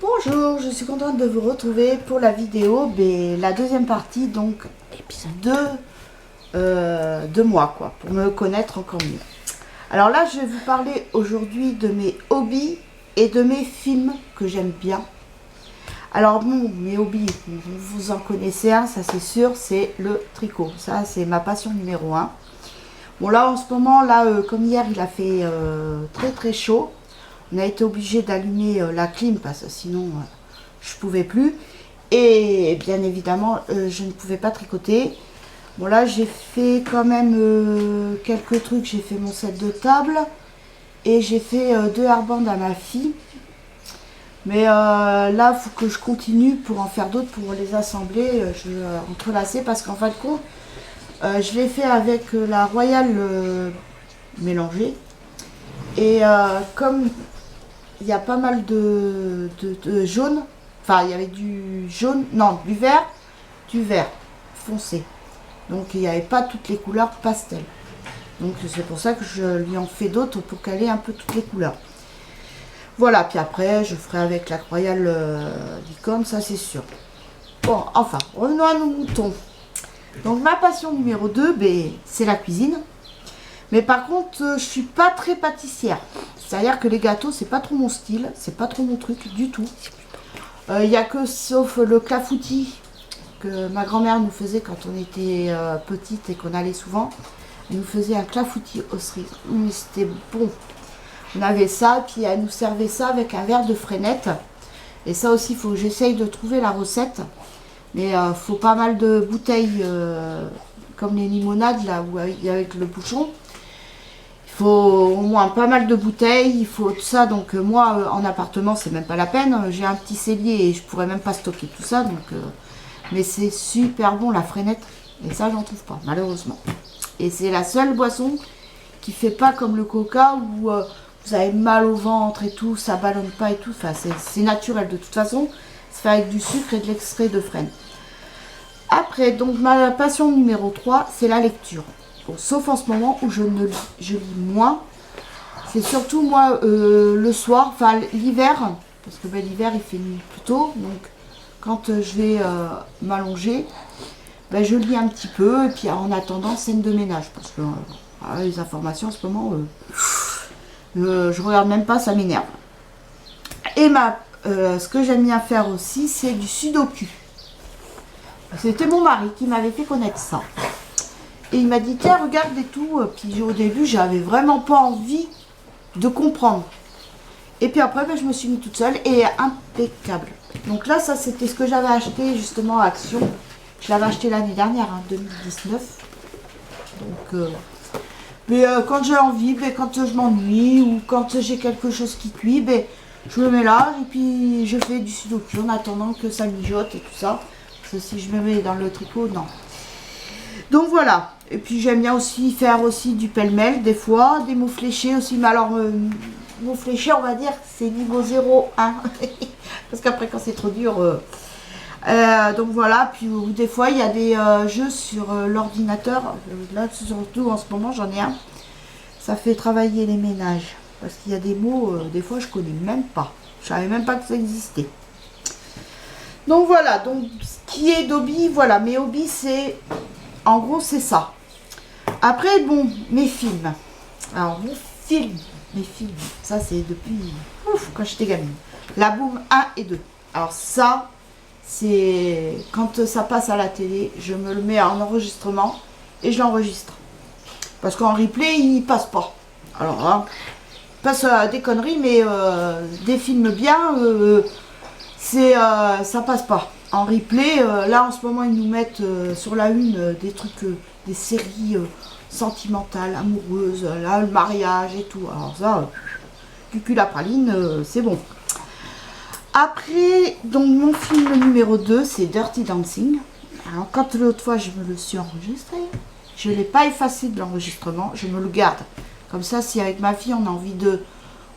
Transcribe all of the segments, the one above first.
Bonjour, je suis contente de vous retrouver pour la vidéo, la deuxième partie, donc épisode 2 de moi, quoi, pour me connaître encore mieux. Alors là, je vais vous parler aujourd'hui de mes hobbies et de mes films que j'aime bien. Alors bon, mes hobbies, vous en connaissez un, ça c'est sûr, c'est le tricot. Ça, c'est ma passion numéro 1. Bon là, en ce moment, là, comme hier, il a fait très chaud. On a été obligé d'allumer la clim parce que sinon je pouvais plus. Et bien évidemment, je ne pouvais pas tricoter. Bon là, j'ai fait quand même quelques trucs. J'ai fait mon set de table et j'ai fait 2 hairbands à ma fille. Mais là, il faut que je continue pour en faire d'autres, pour les assembler. Je vais entrelacer parce qu'en fin de compte, je l'ai fait avec la Royale mélangée. Et comme il y a pas mal de jaune, enfin il y avait du jaune, non, du vert foncé. Donc il n'y avait pas toutes les couleurs pastel. Donc c'est pour ça que je lui en fais d'autres pour qu'elle ait un peu toutes les couleurs. Voilà, puis après je ferai avec la Royale licorne, ça c'est sûr. Bon, enfin, revenons à nos moutons. Donc ma passion numéro 2, c'est la cuisine. Mais par contre, je suis pas très pâtissière. C'est-à-dire que les gâteaux, c'est pas trop mon style, c'est pas trop mon truc du tout. Il n'y a que, sauf le clafoutis que ma grand-mère nous faisait quand on était petite et qu'on allait souvent. Elle nous faisait un clafoutis aux cerises. C'était bon. On avait ça, puis elle nous servait ça avec un verre de frénette. Et ça aussi, il faut que j'essaye de trouver la recette. Mais il faut pas mal de bouteilles, comme les limonades, là, où, avec le bouchon. Il faut au moins pas mal de bouteilles, il faut tout ça. Donc moi, en appartement, c'est même pas la peine. J'ai un petit cellier et je pourrais même pas stocker tout ça. Donc, mais c'est super bon, la frénette. Et ça, j'en trouve pas, malheureusement. Et c'est la seule boisson qui fait pas comme le coca où vous avez mal au ventre et tout, ça ballonne pas et tout. Enfin, c'est naturel de toute façon. C'est fait avec du sucre et de l'extrait de frêne. Après, donc ma passion numéro 3, c'est la lecture. Bon, sauf en ce moment où je lis moins. C'est surtout moi le soir, enfin l'hiver, parce que l'hiver il fait nuit plus tôt. Donc quand je vais m'allonger, je lis un petit peu. Et puis en attendant, scène de ménage. Parce que les informations en ce moment, je regarde même pas, ça m'énerve. Et ce que j'aime bien faire aussi, c'est du sudoku. C'était mon mari qui m'avait fait connaître ça. Et il m'a dit, tiens, regarde et tout. Puis au début, j'avais vraiment pas envie de comprendre. Et puis après, je me suis mis toute seule et impeccable. Donc là, ça, c'était ce que j'avais acheté justement à Action. Je l'avais acheté l'année dernière, 2019. Donc, quand j'ai envie, quand je m'ennuie ou quand j'ai quelque chose qui cuit, je le mets là et puis je fais du sudoku en attendant que ça mijote et tout ça. Parce que si je me mets dans le tricot, non. Donc voilà, et puis j'aime bien aussi faire aussi du pêle-mêle des fois, des mots fléchés aussi, mais alors mots fléchés on va dire c'est niveau 0, 1, parce qu'après quand c'est trop dur, donc voilà, puis des fois il y a des jeux sur l'ordinateur, là surtout en ce moment j'en ai un, ça fait travailler les ménages, parce qu'il y a des mots, des fois je connais même pas, je savais même pas que ça existait. Donc voilà, donc ce qui est d'hobby, voilà, mes hobbies c'est... En gros, c'est ça. Après, bon, mes films. Alors, mes films, ça c'est depuis quand j'étais gamine. La Boum 1 et 2. Alors ça, c'est quand ça passe à la télé, je me le mets en enregistrement et je l'enregistre. Parce qu'en replay, il passe pas. Alors, il passe des conneries, mais des films bien, ça passe pas. En replay, là en ce moment ils nous mettent sur la une des trucs, des séries sentimentales, amoureuses, là le mariage et tout. Alors ça, cucul la praline, c'est bon. Après, donc mon film numéro 2, c'est Dirty Dancing. Alors quand l'autre fois je me le suis enregistré, je ne l'ai pas effacé de l'enregistrement, je me le garde. Comme ça, si avec ma fille on a envie de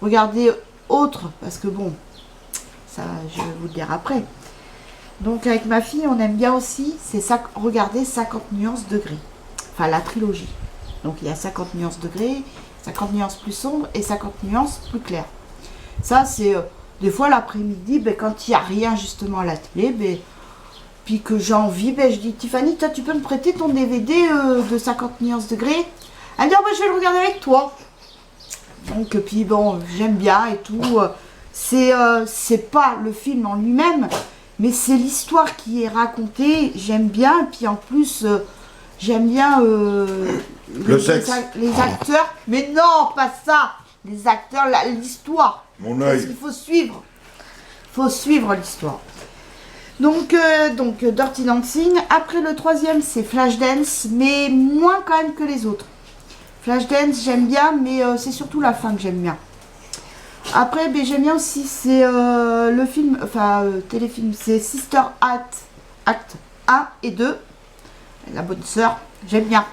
regarder autre, parce que bon, ça je vais vous le dire après. Donc avec ma fille, on aime bien aussi, c'est ça, regarder 50 nuances de gris. Enfin la trilogie. Donc il y a 50 nuances de gris, 50 nuances plus sombres et 50 nuances plus claires. Ça c'est des fois l'après-midi, ben, quand il n'y a rien justement à la télé, ben, puis que j'ai envie, ben, je dis Tiffany, toi tu peux me prêter ton DVD de 50 nuances degrés? Elle me dit, oh, ben, je vais le regarder avec toi. Donc puis bon, j'aime bien et tout. C'est pas le film en lui-même, mais c'est l'histoire qui est racontée. J'aime bien, et puis en plus, j'aime bien les acteurs. Mais non, pas ça. Les acteurs, l'histoire. Mon œil. Parce qu'il faut suivre. Il faut suivre l'histoire. Donc Dirty Dancing. Après le troisième, c'est Flashdance, mais moins quand même que les autres. Flashdance, j'aime bien, mais c'est surtout la fin que j'aime bien. Après, ben, j'aime bien aussi, c'est le film, téléfilm, c'est Sister Act 1 et 2. La bonne sœur, j'aime bien.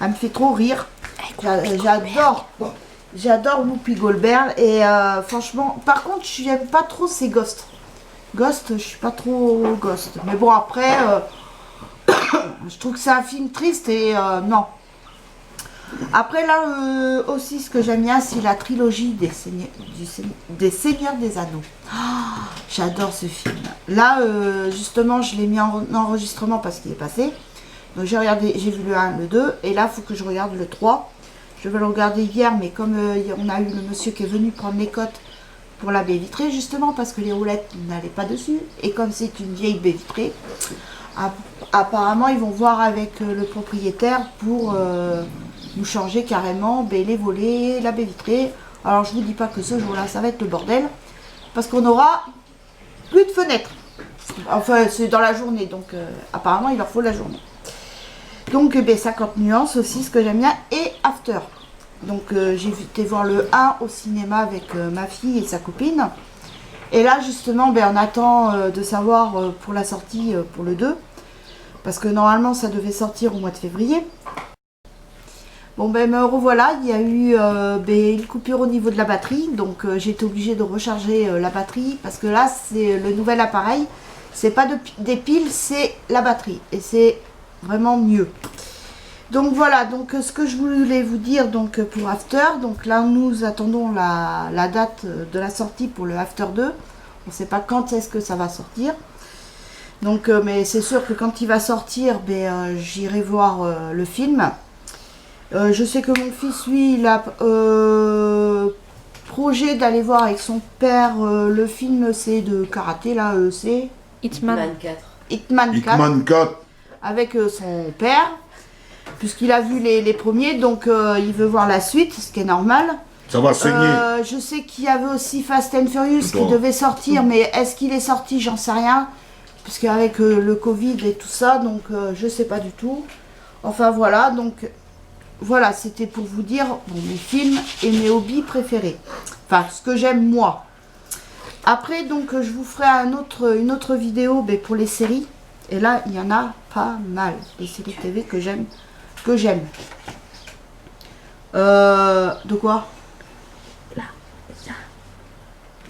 Elle me fait trop rire. J'adore Whoopi Goldberg. Et franchement, par contre, j'aime pas trop ces Ghosts. Ghost, je suis pas trop Ghost. Mais bon, après, je trouve que c'est un film triste et non. Après là aussi ce que j'aime bien c'est la trilogie des Seigneurs des Anneaux. Oh, j'adore ce film. Là justement je l'ai mis en enregistrement parce qu'il est passé. Donc j'ai vu le 1, le 2 et là il faut que je regarde le 3. Je vais le regarder hier mais comme on a eu le monsieur qui est venu prendre les cotes pour la baie vitrée justement parce que les roulettes n'allaient pas dessus et comme c'est une vieille baie vitrée, apparemment ils vont voir avec le propriétaire pour nous changer carrément les volets, la baie vitrée. Alors je vous dis pas que ce jour-là ça va être le bordel parce qu'on aura plus de fenêtres. Enfin c'est dans la journée donc apparemment il leur faut la journée. Donc 50 nuances aussi ce que j'aime bien et After. Donc j'ai été voir le 1 au cinéma avec ma fille et sa copine. Et là justement on attend de savoir pour la sortie pour le 2 parce que normalement ça devait sortir au mois de février. Bon me revoilà, il y a eu une coupure au niveau de la batterie, donc j'ai été obligée de recharger la batterie parce que là c'est le nouvel appareil, c'est pas des piles, c'est la batterie et c'est vraiment mieux. Donc voilà, donc ce que je voulais vous dire donc pour After, donc là nous attendons la date de la sortie pour le After 2, on ne sait pas quand est-ce que ça va sortir. Donc mais c'est sûr que quand il va sortir, j'irai voir le film. Je sais que mon fils, lui, il a projet d'aller voir avec son père le film, c'est de karaté, là, c'est Hitman 4. Hitman 4. Avec son père, puisqu'il a vu les premiers, donc il veut voir la suite, ce qui est normal. Ça va saigner. Je sais qu'il y avait aussi Fast and Furious qui devait sortir, mais est-ce qu'il est sorti, j'en sais rien, puisqu'avec le Covid et tout ça, donc je sais pas du tout. Enfin voilà, donc... Voilà, c'était pour vous dire mes films et mes hobbies préférés. Enfin, ce que j'aime moi. Après, donc, je vous ferai une autre vidéo pour les séries. Et là, il y en a pas mal. Les séries TV que j'aime. De quoi? Là, ça.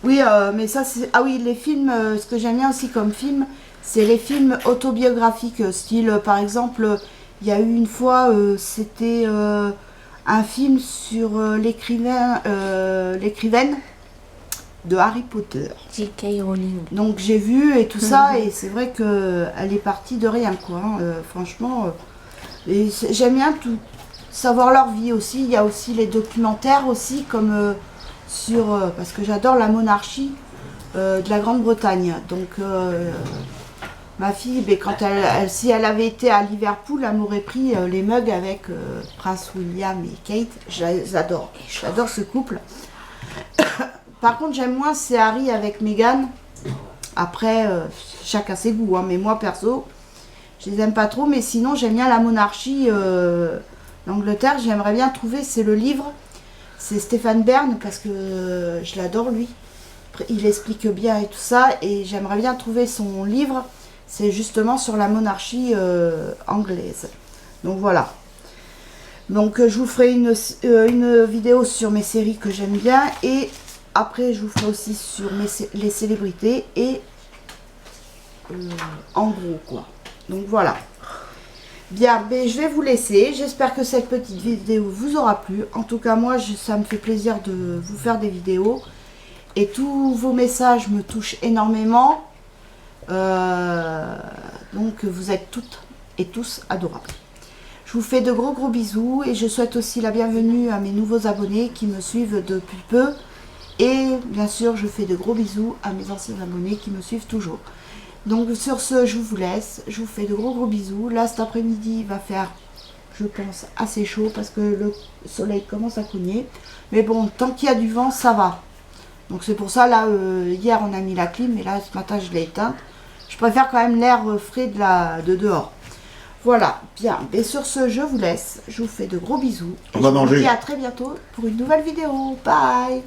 Oui, mais ça, c'est... Ah oui, les films, ce que j'aime bien aussi comme film, c'est les films autobiographiques. Style, par exemple... Il y a eu une fois, c'était un film sur l'écrivaine de Harry Potter. J.K. Rowling. Donc j'ai vu et tout ça, et c'est vrai qu'elle est partie de rien, quoi. Franchement, j'aime bien tout savoir leur vie aussi. Il y a aussi les documentaires aussi, comme sur... parce que j'adore la monarchie de la Grande-Bretagne. Donc... ma fille, quand si elle avait été à Liverpool, elle m'aurait pris les mugs avec Prince William et Kate. J'adore. J'adore ce couple. Par contre, j'aime moins, c'est Harry avec Meghan. Après, chacun ses goûts. Hein, mais moi, perso, je les aime pas trop. Mais sinon, j'aime bien la monarchie d'Angleterre. J'aimerais bien trouver, c'est le livre. C'est Stéphane Bern, parce que je l'adore, lui. Il explique bien et tout ça. Et j'aimerais bien trouver son livre. C'est justement sur la monarchie anglaise. Donc voilà. Donc je vous ferai une vidéo sur mes séries que j'aime bien. Et après je vous ferai aussi sur les célébrités. Et en gros quoi. Donc voilà. Bien, je vais vous laisser. J'espère que cette petite vidéo vous aura plu. En tout cas moi ça me fait plaisir de vous faire des vidéos. Et tous vos messages me touchent énormément. Donc vous êtes toutes et tous adorables. Je vous fais de gros bisous et je souhaite aussi la bienvenue à mes nouveaux abonnés qui me suivent depuis peu. Et bien sûr, je fais de gros bisous à mes anciens abonnés qui me suivent toujours. Donc sur ce, je vous laisse. Je vous fais de gros bisous. Là, cet après-midi, il va faire, je pense, assez chaud parce que le soleil commence à cogner. Mais bon, tant qu'il y a du vent, ça va. Donc c'est pour ça, là, hier, on a mis la clim. Et là, ce matin, je l'ai éteinte. Je préfère quand même l'air frais de dehors. Voilà, bien. Et sur ce, je vous laisse. Je vous fais de gros bisous. On va manger. Et je vous dis à très bientôt pour une nouvelle vidéo. Bye.